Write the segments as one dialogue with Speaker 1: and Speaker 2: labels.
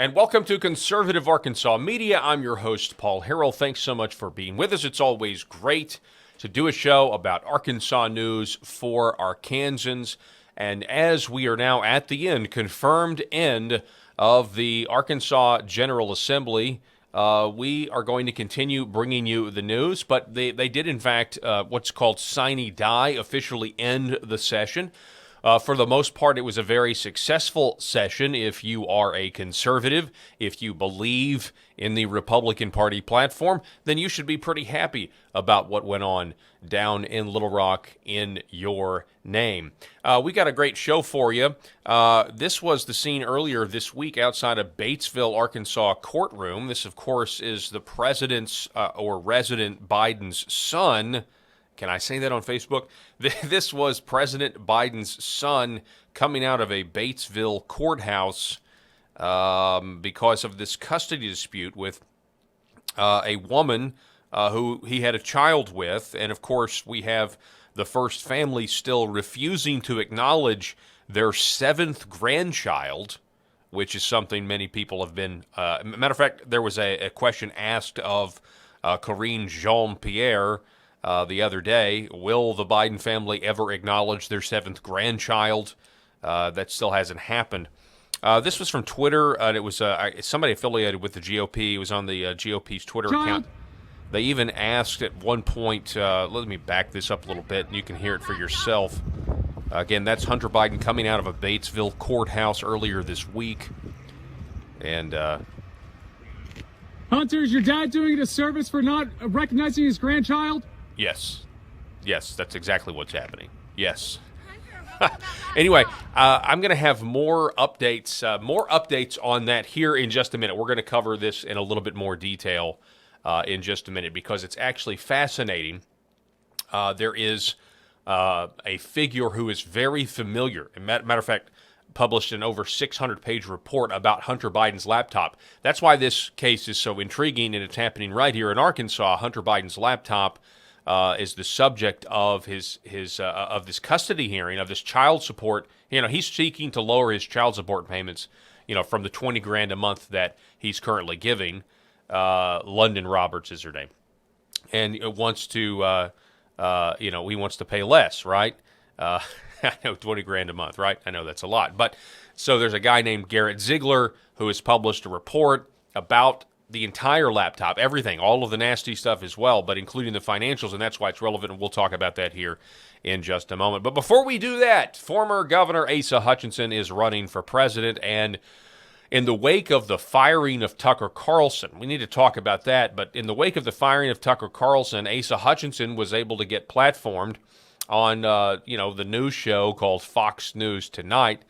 Speaker 1: And welcome to Conservative Arkansas Media. I'm your host, Paul Harrell. Thanks so much for being with us. It's always great to do a show about Arkansas news for Arkansans. And as we are now at the confirmed end of the Arkansas General Assembly, we are going to continue bringing you the news. But they did, in fact, what's called sine die, officially end the session. For the most part, it was a very successful session. If you are a conservative, if you believe in the Republican Party platform, then you should be pretty happy about what went on down in Little Rock in your name. We got a great show for you. This was the scene earlier this week outside of Batesville, Arkansas courtroom. This, of course, is the president's or resident Biden's son. Can I say that on Facebook? This was President Biden's son coming out of a Batesville courthouse because of this custody dispute with a woman who he had a child with. And, of course, we have the first family still refusing to acknowledge their seventh grandchild, which is something many people have been matter of fact, there was a question asked of Karine Jean-Pierre the other day. Will the Biden family ever acknowledge their seventh grandchild? That still hasn't happened. This was from Twitter, and it was somebody affiliated with the GOP. It was on the GOP's Twitter account. They even asked at one point, let me back this up a little bit, and you can hear it for yourself. Again, that's Hunter Biden coming out of a Batesville courthouse earlier this week. And
Speaker 2: Hunter, is your dad doing a disservice for not recognizing his grandchild?
Speaker 1: Yes. Yes, that's exactly what's happening. Yes. Anyway, I'm going to have more updates on that here in just a minute. We're going to cover this in a little bit more detail in just a minute because it's actually fascinating. There is a figure who is very familiar. Matter of fact, published an over 600-page report about Hunter Biden's laptop. That's why this case is so intriguing, and it's happening right here in Arkansas. Hunter Biden's laptop is the subject of his of this custody hearing, of this child support. You know, he's seeking to lower his child support payments, from the $20,000 a month that he's currently giving. London Roberts is her name, and it wants to, he wants to pay less, right? I know $20,000 a month, right? I know that's a lot, but so there's a guy named Garrett Ziegler who has published a report about the entire laptop, everything, all of the nasty stuff as well, but including the financials, and that's why it's relevant, and we'll talk about that here in just a moment. But before we do that, former Governor Asa Hutchinson is running for president, and in the wake of the firing of Tucker Carlson, we need to talk about that, but in the wake of the firing of Tucker Carlson, Asa Hutchinson was able to get platformed on, the news show called Fox News Tonight,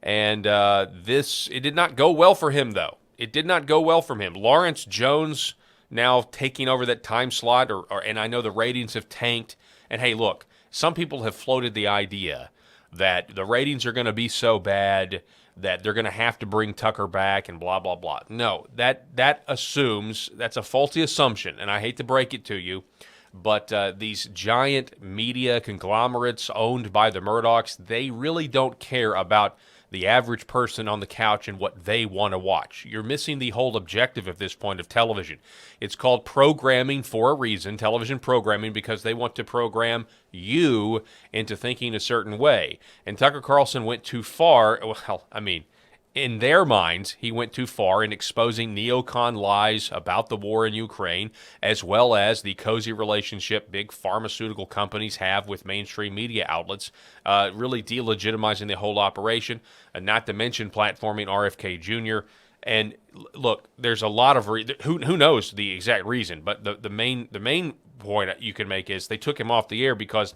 Speaker 1: and it did not go well for him, though. It did not go well for him. Lawrence Jones now taking over that time slot, and I know the ratings have tanked. And hey, look, some people have floated the idea that the ratings are going to be so bad that they're going to have to bring Tucker back and blah, blah, blah. No, that's a faulty assumption, and I hate to break it to you, but these giant media conglomerates owned by the Murdochs, they really don't care about the average person on the couch and what they want to watch. You're missing the whole objective at this point of television. It's called programming for a reason, television programming, because they want to program you into thinking a certain way. And Tucker Carlson went too far. Well, I mean, in their minds, he went too far in exposing neocon lies about the war in Ukraine, as well as the cozy relationship big pharmaceutical companies have with mainstream media outlets, really delegitimizing the whole operation, not to mention platforming RFK Jr. And look, there's a lot of who knows the exact reason, but the main point you can make is they took him off the air because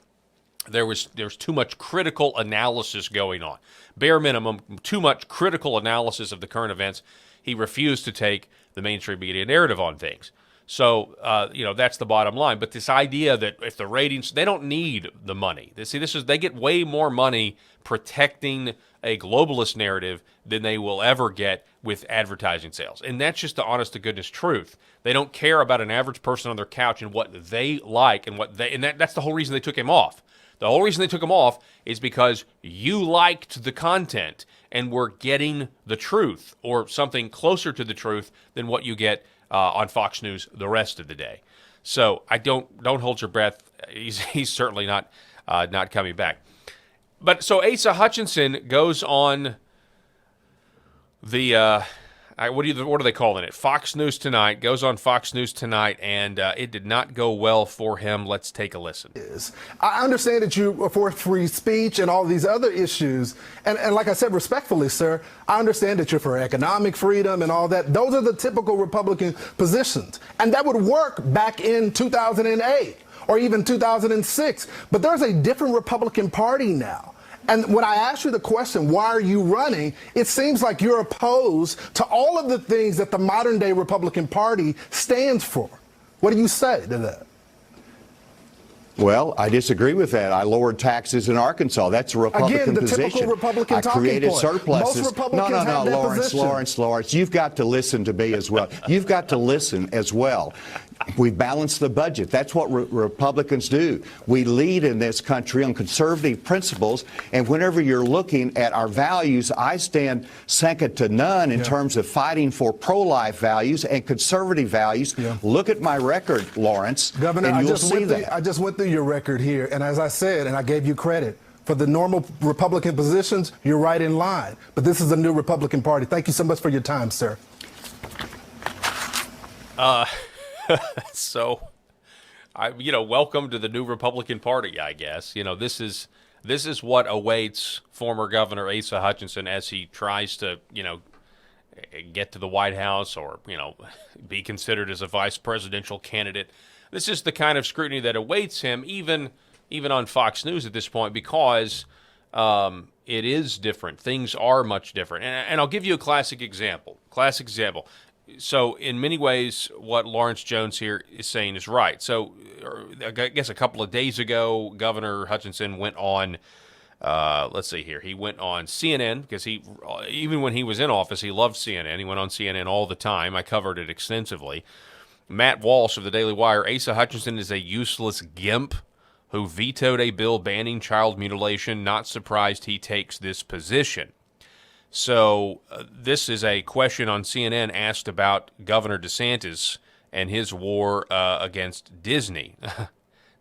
Speaker 1: there's too much critical analysis going on. Bare minimum, too much critical analysis of the current events. He refused to take the mainstream media narrative on things. So, that's the bottom line. But this idea that if the ratings, they don't need the money. They get way more money protecting a globalist narrative than they will ever get with advertising sales. And that's just the honest to goodness truth. They don't care about an average person on their couch and what they like and that's the whole reason they took him off. The whole reason they took them off is because you liked the content and were getting the truth or something closer to the truth than what you get on Fox News the rest of the day. So I don't hold your breath. He's certainly not coming back. But so Asa Hutchinson goes on the what are they calling it? Fox News Tonight, goes on Fox News Tonight, and it did not go well for him. Let's take a listen.
Speaker 3: I understand that you are for free speech and all these other issues. And like I said, respectfully, sir, I understand that you're for economic freedom and all that. Those are the typical Republican positions. And that would work back in 2008 or even 2006. But there's a different Republican Party now. And when I ask you the question, why are you running, it seems like you're opposed to all of the things that the modern day Republican Party stands for. What do you say to that?
Speaker 4: Well, I disagree with that. I lowered taxes in Arkansas. That's a Republican position.
Speaker 3: Again, the typical Republican talking point.
Speaker 4: I created surpluses.
Speaker 3: Most Republicans
Speaker 4: No,
Speaker 3: have that
Speaker 4: Lawrence. You've got to listen to me as well. You've got to listen as well. We balance the budget. That's what Republicans do. We lead in this country on conservative principles, and whenever you're looking at our values, I stand second to none in terms of fighting for pro-life values and conservative values. Look at my record, Lawrence,
Speaker 3: Governor,
Speaker 4: and you'll see that.
Speaker 3: I just went through your record here, and as I said, and I gave you credit, for the normal Republican positions, you're right in line. But this is a new Republican Party. Thank you so much for your time, sir.
Speaker 1: So, welcome to the new Republican Party, I guess. This is what awaits former Governor Asa Hutchinson as he tries to, get to the White House or, be considered as a vice presidential candidate. This is the kind of scrutiny that awaits him, even on Fox News at this point, because it is different. Things are much different. And I'll give you a classic example. So in many ways, what Lawrence Jones here is saying is right. So I guess a couple of days ago, Governor Hutchinson went on, let's see here, he went on CNN, because even when he was in office, he loved CNN. He went on CNN all the time. I covered it extensively. Matt Walsh of the Daily Wire, Asa Hutchinson is a useless gimp who vetoed a bill banning child mutilation. Not surprised he takes this position. So this is a question on CNN asked about Governor DeSantis and his war against Disney.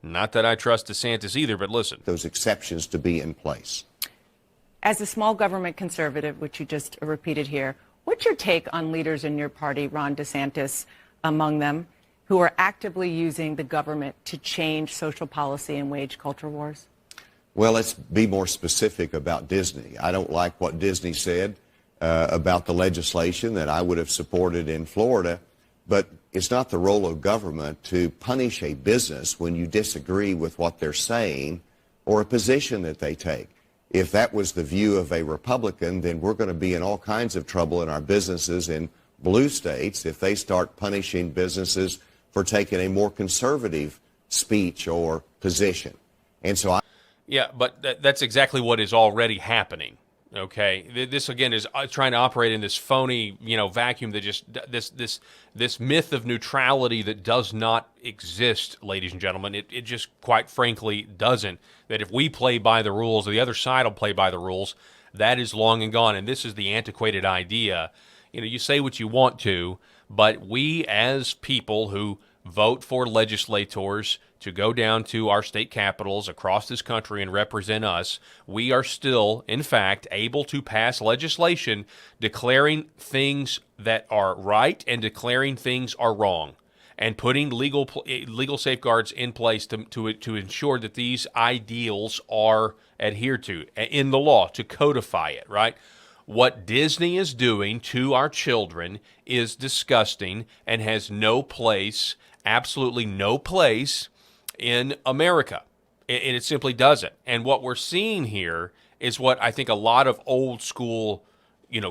Speaker 1: Not that I trust DeSantis either, but listen.
Speaker 4: Those exceptions to be in place.
Speaker 5: As a small government conservative, which you just repeated here, what's your take on leaders in your party, Ron DeSantis among them, who are actively using the government to change social policy and wage culture wars?
Speaker 4: Well, let's be more specific about Disney. I don't like what Disney said about the legislation that I would have supported in Florida, but it's not the role of government to punish a business when you disagree with what they're saying or a position that they take. If that was the view of a Republican, then we're going to be in all kinds of trouble in our businesses in blue states if they start punishing businesses for taking a more conservative speech or position. And so
Speaker 1: Yeah, but that's exactly what is already happening. Okay, this again is trying to operate in this phony, vacuum that just this myth of neutrality that does not exist, ladies and gentlemen. It just quite frankly doesn't. That if we play by the rules, or the other side will play by the rules, that is long and gone. And this is the antiquated idea. You say what you want to, but we as people who vote for legislators to go down to our state capitals across this country and represent us, we are still, in fact, able to pass legislation declaring things that are right and declaring things are wrong, and putting legal safeguards in place to ensure that these ideals are adhered to in the law, to codify it, right? What Disney is doing to our children is disgusting and has no place, absolutely no place in America. And it simply doesn't. And what we're seeing here is what I think a lot of old school,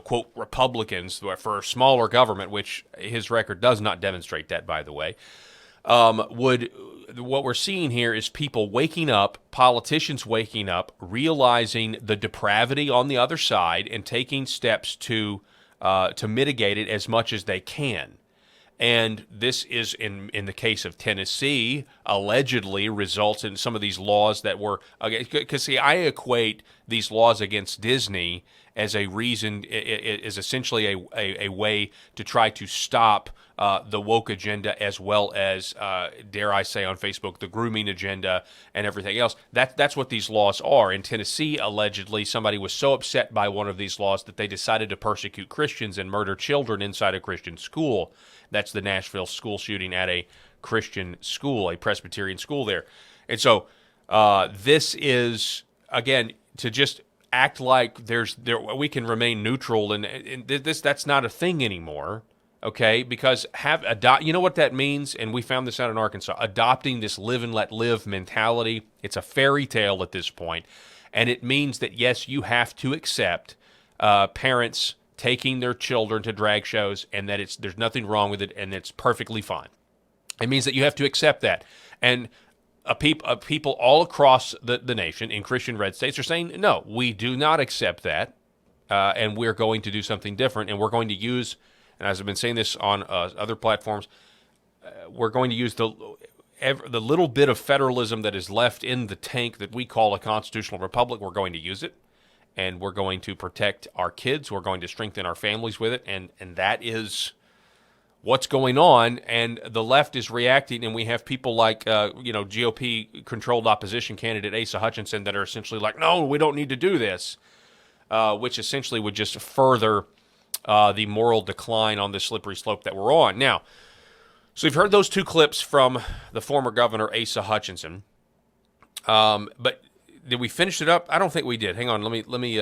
Speaker 1: quote, Republicans for a smaller government, which his record does not demonstrate that, by the way, what we're seeing here is people waking up, politicians waking up, realizing the depravity on the other side and taking steps to mitigate it as much as they can. And this is, in the case of Tennessee, allegedly results in some of these laws that were, because see, I equate these laws against Disney as a reason, is essentially a way to try to stop the woke agenda, as well as, dare I say on Facebook, the grooming agenda and everything else. That's what these laws are. In Tennessee, allegedly, somebody was so upset by one of these laws that they decided to persecute Christians and murder children inside a Christian school. That's the Nashville school shooting at a Christian school, a Presbyterian school there. And so this is, again, to just act like we can remain neutral, and that's not a thing anymore, okay? Because you know what that means? And we found this out in Arkansas. Adopting this live and let live mentality, it's a fairy tale at this point. And it means that, yes, you have to accept parents taking their children to drag shows, and that there's nothing wrong with it, and it's perfectly fine. It means that you have to accept that. And people all across the nation in Christian red states are saying, no, we do not accept that, and we're going to do something different, and we're going to use, and as I've been saying this on other platforms, we're going to use the little bit of federalism that is left in the tank that we call a constitutional republic. We're going to use it. And we're going to protect our kids. We're going to strengthen our families with it. And that is what's going on. And the left is reacting. And we have people like, GOP-controlled opposition candidate Asa Hutchinson that are essentially like, no, we don't need to do this, which essentially would just further the moral decline on the slippery slope that we're on. Now, so you've heard those two clips from the former governor, Asa Hutchinson. But did we finish it up? I don't think we did. Hang on. Let me.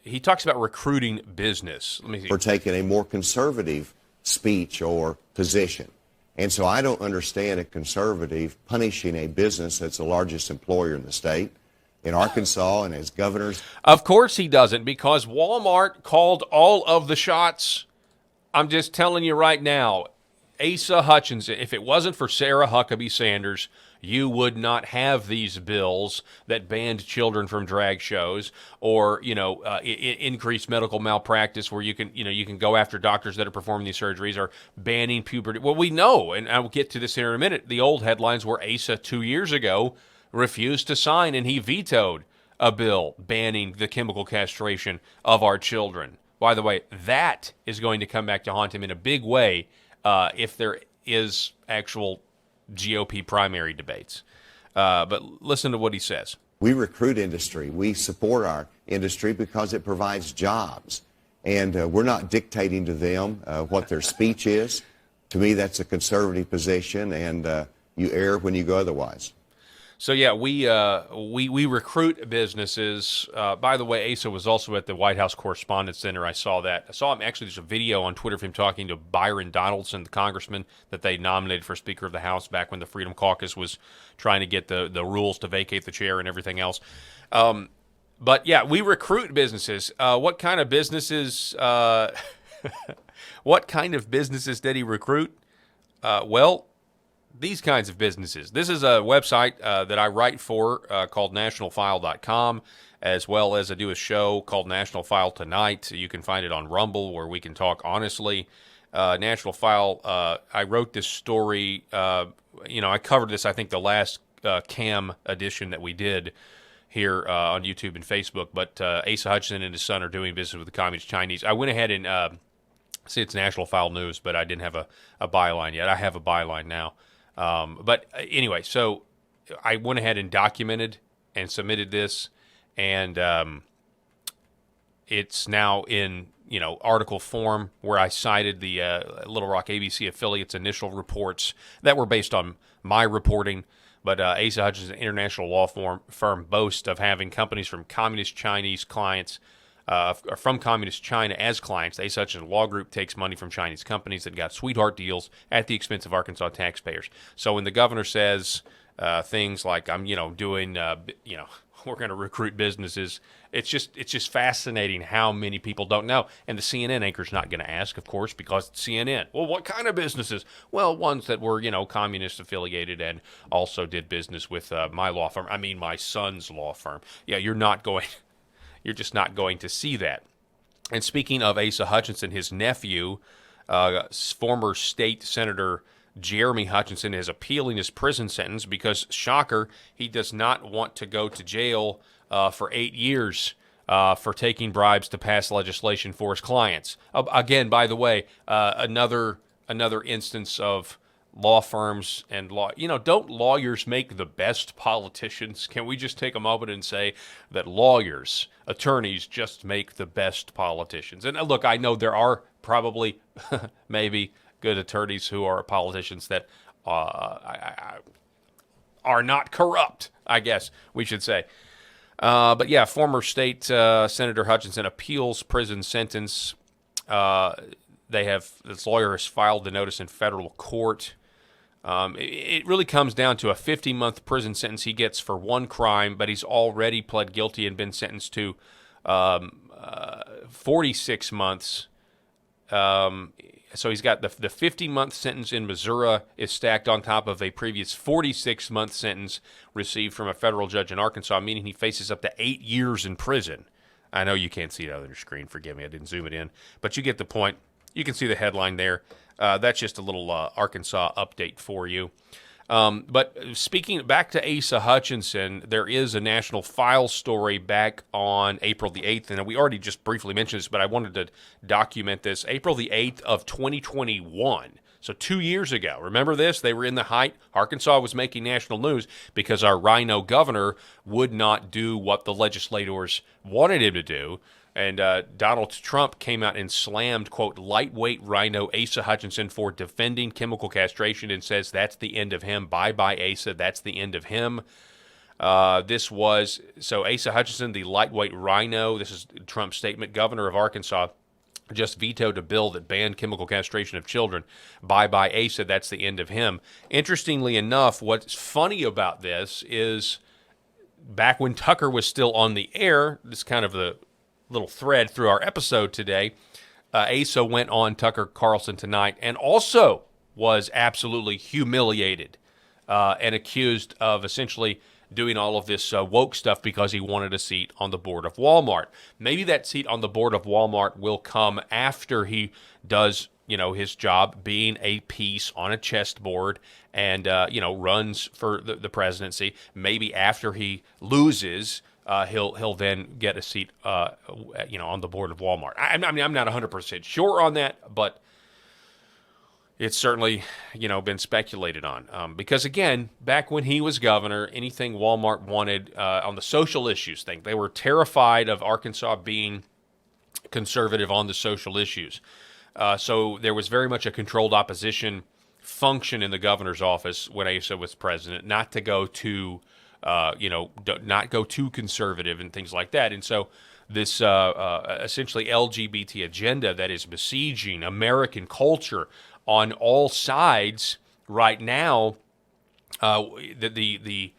Speaker 1: He talks about recruiting business. Let me see.
Speaker 4: For taking a more conservative speech or position. And so I don't understand a conservative punishing a business that's the largest employer in the state, in Arkansas, and as governors.
Speaker 1: Of course he doesn't, because Walmart called all of the shots. I'm just telling you right now, Asa Hutchinson, if it wasn't for Sarah Huckabee Sanders, you would not have these bills that banned children from drag shows, or increased medical malpractice, where you can go after doctors that are performing these surgeries, or banning puberty. Well, we know, and I will get to this here in a minute. The old headlines were Asa 2 years ago refused to sign, and he vetoed a bill banning the chemical castration of our children. By the way, that is going to come back to haunt him in a big way if there is actual GOP primary debates. But listen to what he says.
Speaker 4: We recruit industry. We support our industry because it provides jobs. And we're not dictating to them what their speech is. To me, that's a conservative position, and you err when you go otherwise.
Speaker 1: So yeah, we recruit businesses. By the way, Asa was also at the White House Correspondents Center. I saw that. I saw him, actually, there's a video on Twitter of him talking to Byron Donaldson, the congressman that they nominated for Speaker of the House back when the Freedom Caucus was trying to get the rules to vacate the chair and everything else. But yeah, we recruit businesses. What kind of businesses? What kind of businesses did he recruit? Well, these kinds of businesses. This is a website that I write for called nationalfile.com, as well as I do a show called National File Tonight. You can find it on Rumble, where we can talk honestly. National File, I wrote this story, I covered this, I think, the last CAM edition that we did here on YouTube and Facebook, but Asa Hutchinson and his son are doing business with the Communist Chinese. I went ahead and, see, it's National File News, but I didn't have a byline yet. I have a byline now. But anyway, so I went ahead and documented and submitted this, and it's now in article form, where I cited the Little Rock ABC affiliates' initial reports that were based on my reporting. But Asa Hutchinson International Law Firm boasts of having companies from Communist Chinese clients. From Communist China as clients. Asa Hutchinson Law Group takes money from Chinese companies that got sweetheart deals at the expense of Arkansas taxpayers. So when the governor says things like, "I'm, doing, we're going to recruit businesses," it's just fascinating how many people don't know. And the CNN anchor's not going to ask, of course, because it's CNN. Well, what kind of businesses? Well, ones that were, communist affiliated and also did business with my law firm. I mean, my son's law firm. Yeah, you're just not going to see that. And speaking of Asa Hutchinson, his nephew, Former state senator Jeremy Hutchinson is appealing his prison sentence because, shocker, he does not want to go to jail for 8 years for taking bribes to pass legislation for his clients. Again, by the way, another instance of law firms and law. Don't lawyers make the best politicians? Can we just take a moment and say that lawyers, attorneys, just make the best politicians? And look, I know there are probably maybe good attorneys who are politicians that are not corrupt, I guess we should say. But yeah, former state Senator Hutchinson appeals prison sentence. This lawyer has filed the notice in federal court. It really comes down to a 50-month prison sentence he gets for one crime, but he's already pled guilty and been sentenced to 46 months. So he's got the 50-month sentence in Missouri is stacked on top of a previous 46-month sentence received from a federal judge in Arkansas, meaning he faces up to 8 years in prison. I know you can't see it on your screen. Forgive me, I didn't zoom it in. But you get the point. You can see the headline there. That's just a little Arkansas update for you. But speaking back to Asa Hutchinson, there is a National File story back on April the 8th, and we already just briefly mentioned this, but I wanted to document this. April the 8th of 2021, so 2 years ago. Remember this? They were in the height. Arkansas was making national news because our rhino governor would not do what the legislators wanted him to do. And Donald Trump came out and slammed, quote, lightweight rhino Asa Hutchinson for defending chemical castration and says that's the end of him. Bye-bye, Asa. That's the end of him. Asa Hutchinson, the lightweight rhino, this is Trump's statement, governor of Arkansas, just vetoed a bill that banned chemical castration of children. Bye-bye, Asa. That's the end of him. Interestingly enough, what's funny about this is back when Tucker was still on the air, this is kind of the little thread through our episode today, Asa went on Tucker Carlson Tonight and also was absolutely humiliated and accused of essentially doing all of this woke stuff because he wanted a seat on the board of Walmart. Maybe that seat on the board of Walmart will come after he does, his job being a piece on a chessboard and, runs for the presidency. Maybe after he loses, he'll then get a seat, on the board of Walmart. I'm not 100% sure on that, but it's certainly, been speculated on. Because again, back when he was governor, anything Walmart wanted on the social issues thing, they were terrified of Arkansas being conservative on the social issues. So there was very much a controlled opposition function in the governor's office when Asa was president, not to go too not go too conservative and things like that. And so this essentially LGBT agenda that is besieging American culture on all sides right now, the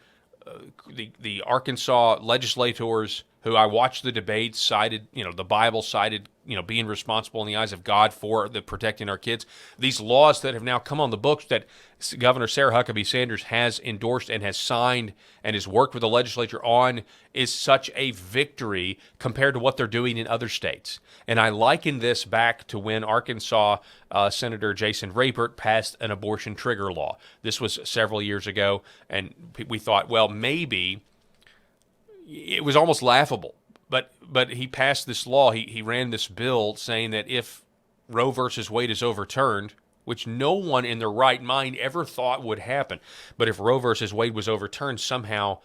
Speaker 1: Arkansas legislators who I watched the debates cited, the Bible cited, being responsible in the eyes of God for the protecting our kids. These laws that have now come on the books that Governor Sarah Huckabee Sanders has endorsed and has signed and has worked with the legislature on is such a victory compared to what they're doing in other states. And I liken this back to when Arkansas Senator Jason Rapert passed an abortion trigger law. This was several years ago, and we thought, well, maybe it was almost laughable. But he passed this law. He ran this bill saying that if Roe versus Wade is overturned, which no one in their right mind ever thought would happen, but if Roe versus Wade was overturned, somehow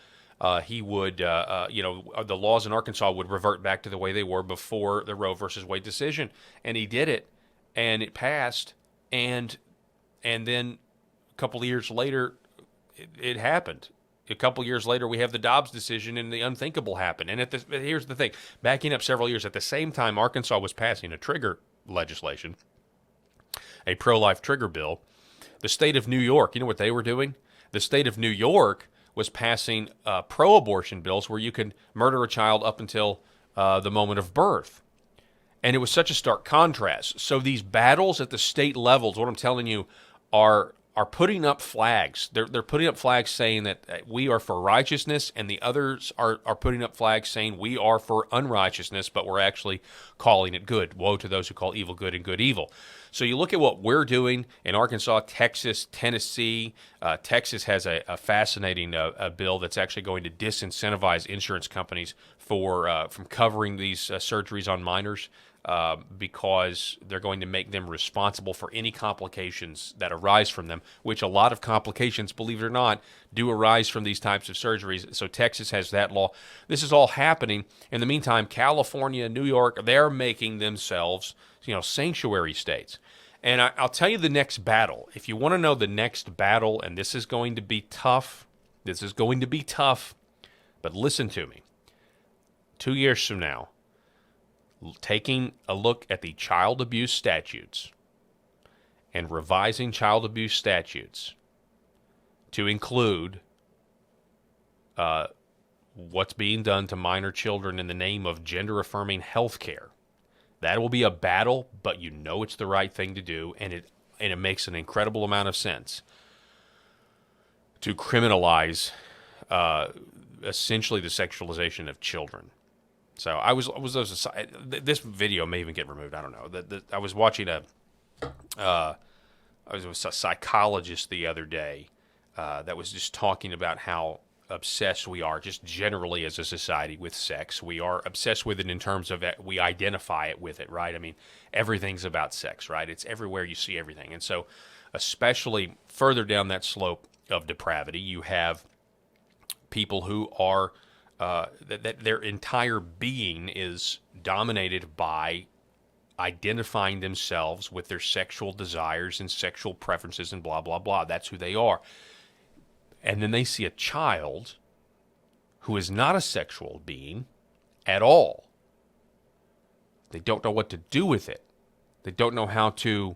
Speaker 1: he would, the laws in Arkansas would revert back to the way they were before the Roe versus Wade decision. And he did it, and it passed, and then a couple of years later, it happened. A couple years later, we have the Dobbs decision, and the unthinkable happened. And here's the thing. Backing up several years, at the same time Arkansas was passing a trigger legislation, a pro-life trigger bill, the state of New York, you know what they were doing? The state of New York was passing pro-abortion bills where you could murder a child up until the moment of birth. And it was such a stark contrast. So these battles at the state levels, what I'm telling you, are are putting up flags. They're putting up flags saying that we are for righteousness, and the others are putting up flags saying we are for unrighteousness, but we're actually calling it good. Woe to those who call evil good and good evil. So you look at what we're doing in Arkansas, Texas, Tennessee. Texas has a fascinating bill that's actually going to disincentivize insurance companies from covering these surgeries on minors. Because they're going to make them responsible for any complications that arise from them, which a lot of complications, believe it or not, do arise from these types of surgeries. So Texas has that law. This is all happening. In the meantime, California, New York, they're making themselves, sanctuary states. And I'll tell you the next battle. If you want to know the next battle, and this is going to be tough, but listen to me. 2 years from now, taking a look at the child abuse statutes and revising child abuse statutes to include what's being done to minor children in the name of gender-affirming health care. That will be a battle, but it's the right thing to do, and it makes an incredible amount of sense to criminalize essentially the sexualization of children. So this video may even get removed. I don't know. I was watching I was a psychologist the other day that was just talking about how obsessed we are just generally as a society with sex. We are obsessed with it in terms of we identify it with it, right? I mean, everything's about sex, right? It's everywhere, you see everything. And so especially further down that slope of depravity, you have people who are that their entire being is dominated by identifying themselves with their sexual desires and sexual preferences and blah, blah, blah. That's who they are. And then they see a child who is not a sexual being at all. They don't know what to do with it. They don't know how to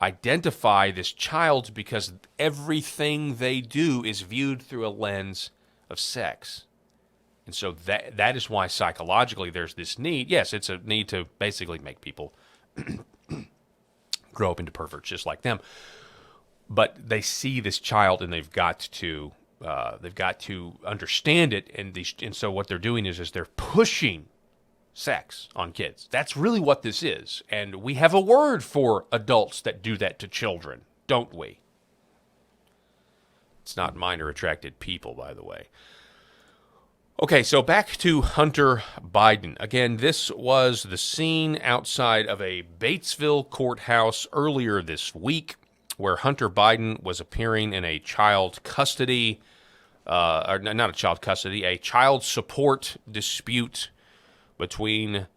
Speaker 1: identify this child because everything they do is viewed through a lens of sex. And so that is why psychologically there's this need. Yes, it's a need to basically make people grow up into perverts just like them. But they see this child and they've got to understand it. And so what they're doing is they're pushing sex on kids. That's really what this is. And we have a word for adults that do that to children, don't we? It's not minor attracted people, by the way. Okay, so back to Hunter Biden. Again, this was the scene outside of a Batesville courthouse earlier this week where Hunter Biden was appearing in a child custody, or not a child custody, a child support dispute between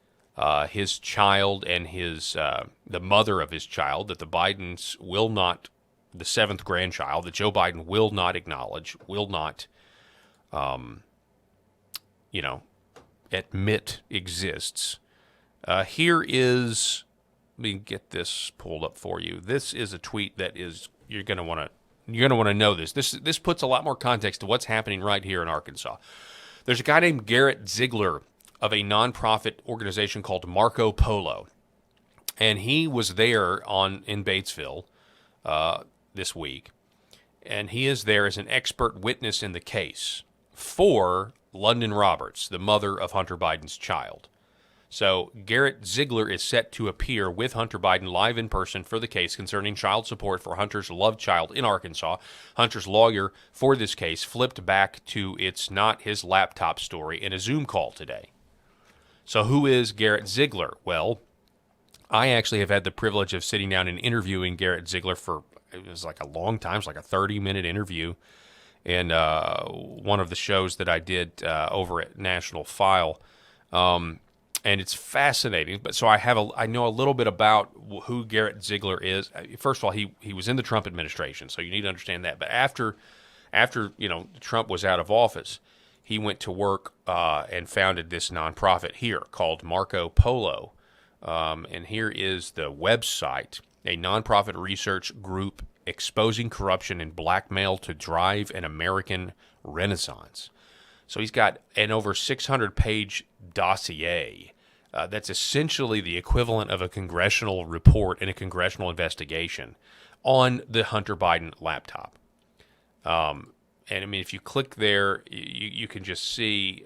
Speaker 1: his child and the mother of his child that the Bidens will not, the seventh grandchild that Joe Biden will not acknowledge, will not admit exists. Here is, let me get this pulled up for you. This is a tweet that is, you're going to want to know this. This puts a lot more context to what's happening right here in Arkansas. There's a guy named Garrett Ziegler of a nonprofit organization called Marco Polo, and he was there in Batesville this week, and he is there as an expert witness in the case for London Roberts, the mother of Hunter Biden's child. So Garrett Ziegler is set to appear with Hunter Biden live in person for the case concerning child support for Hunter's loved child in Arkansas. Hunter's lawyer for this case flipped back to it's not his laptop story in a Zoom call today. So who is Garrett Ziegler? Well, I actually have had the privilege of sitting down and interviewing Garrett Ziegler it was like a long time, it's like a 30-minute interview. And one of the shows that I did over at National File, and it's fascinating. But so I know a little bit about who Garrett Ziegler is. First of all, he was in the Trump administration, so you need to understand that. But after Trump was out of office, he went to work and founded this nonprofit here called Marco Polo, and here is the website, a nonprofit research group exposing corruption and blackmail to drive an American renaissance. So he's got an over 600-page dossier That's essentially the equivalent of a congressional report and a congressional investigation on the Hunter Biden laptop. And I mean, if you click there, you can just see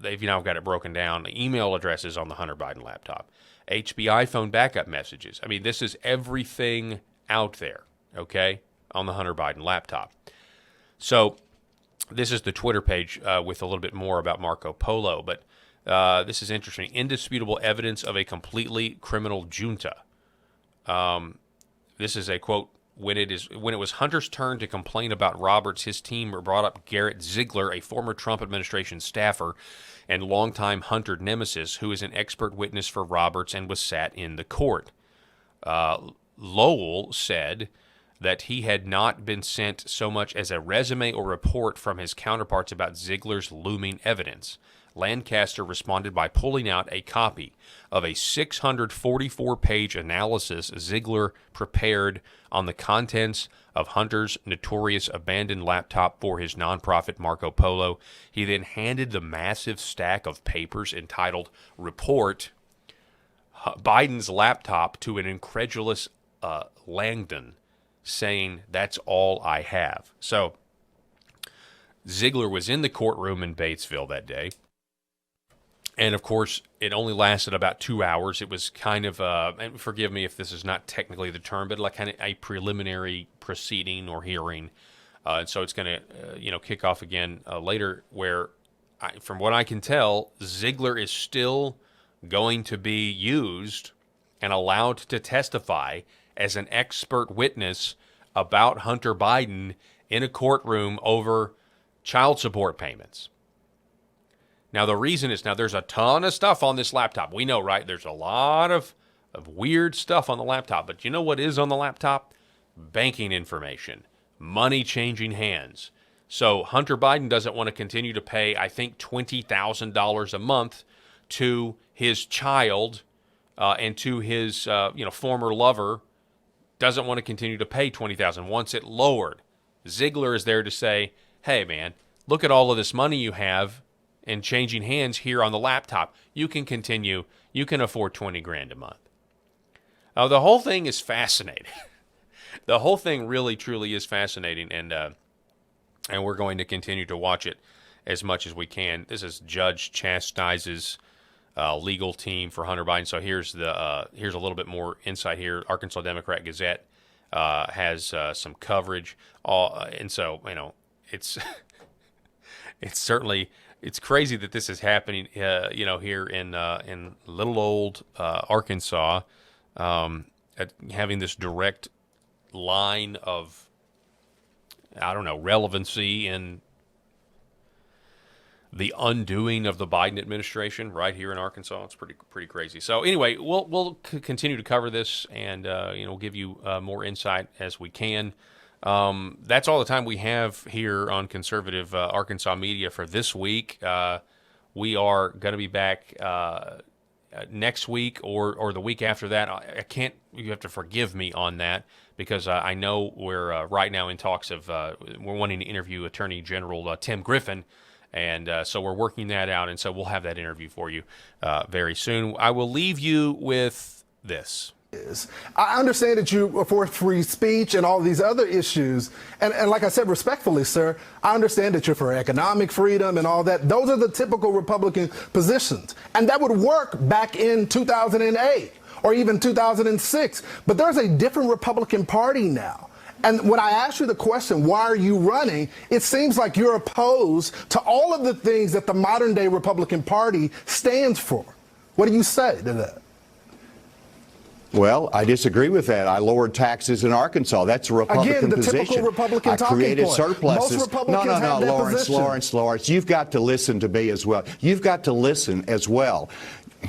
Speaker 1: they've now got it broken down. The email addresses on the Hunter Biden laptop, HB iPhone backup messages. I mean, this is everything out there, okay, on the Hunter Biden laptop. So this is the Twitter page with a little bit more about Marco Polo, but this is interesting. Indisputable evidence of a completely criminal junta. This is a quote. When it was Hunter's turn to complain about Roberts, his team brought up Garrett Ziegler, a former Trump administration staffer and longtime Hunter nemesis, who is an expert witness for Roberts and was sat in the court. Lowell said that he had not been sent so much as a resume or report from his counterparts about Ziegler's looming evidence. Lancaster responded by pulling out a copy of a 644-page analysis Ziegler prepared on the contents of Hunter's notorious abandoned laptop for his nonprofit Marco Polo. He then handed the massive stack of papers entitled Report Biden's laptop to an incredulous Langdon, saying, "That's all I have." So Ziegler was in the courtroom in Batesville that day. And, of course, it only lasted about 2 hours. It was kind of, and forgive me if this is not technically the term, but like kind of a preliminary proceeding or hearing. And so it's going to, kick off again later where, from what I can tell, Ziegler is still going to be used and allowed to testify as an expert witness about Hunter Biden in a courtroom over child support payments. Now, the reason is, there's a ton of stuff on this laptop. We know, right? There's a lot of weird stuff on the laptop. But you know what is on the laptop? Banking information, money changing hands. So Hunter Biden doesn't want to continue to pay, I think, $20,000 a month to his child and to his former lover. Doesn't want to continue to pay $20,000. Wants it lowered. Ziegler is there to say, hey, man, look at all of this money you have and changing hands here on the laptop. You can continue. You can afford $20,000 a month. The whole thing is fascinating. The whole thing really, truly is fascinating, and we're going to continue to watch it as much as we can. This is Judge Chastise's legal team for Hunter Biden. So here's a little bit more insight here. Arkansas Democrat Gazette has some coverage, and so it's it's certainly. It's crazy that this is happening, here in little old Arkansas, having this direct line of, relevancy in the undoing of the Biden administration right here in Arkansas. It's pretty crazy. So anyway, we'll continue to cover this, and we'll give you more insight as we can. That's all the time we have here on Conservative Arkansas Media for this week. We are going to be back next week or the week after that. You have to forgive me on that because I know we're right now in talks of we're wanting to interview Attorney General Tim Griffin. And so we're working that out. And so we'll have that interview for you very soon. I will leave you with this.
Speaker 3: I understand that you are for free speech and all these other issues. And like I said, respectfully, sir, I understand that you're for economic freedom and all that. Those are the typical Republican positions. And that would work back in 2008 or even 2006. But there's a different Republican Party now. And when I ask you the question, why are you running, it seems like you're opposed to all of the things that the modern day Republican Party stands for. What do you say to that?
Speaker 4: Well, I disagree with that. I lowered taxes in Arkansas. That's a Republican position.
Speaker 3: Typical Republican
Speaker 4: I created surpluses.
Speaker 3: Most Republicans have that
Speaker 4: Lawrence, you've got to listen to me as well. You've got to listen as well.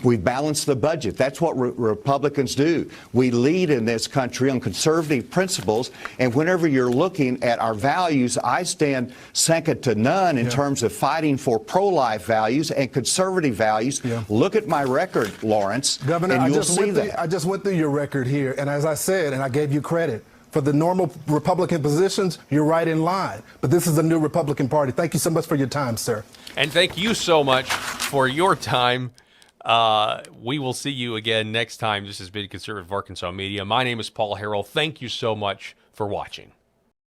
Speaker 4: We balance the budget. That's what Republicans do. We lead in this country on conservative principles, and whenever you're looking at our values, I stand second to none in terms of fighting for pro-life values and conservative values. Look at my record, Lawrence,
Speaker 3: Governor,
Speaker 4: and you'll see that.
Speaker 3: I just went through your record here, and as I said, and I gave you credit, for the normal Republican positions, you're right in line. But this is the new Republican Party. Thank you so much for your time, sir.
Speaker 1: And thank you so much for your time. We will see you again next time. This has been Conservative Arkansas Media. My name is Paul Harrell. Thank you so much for watching.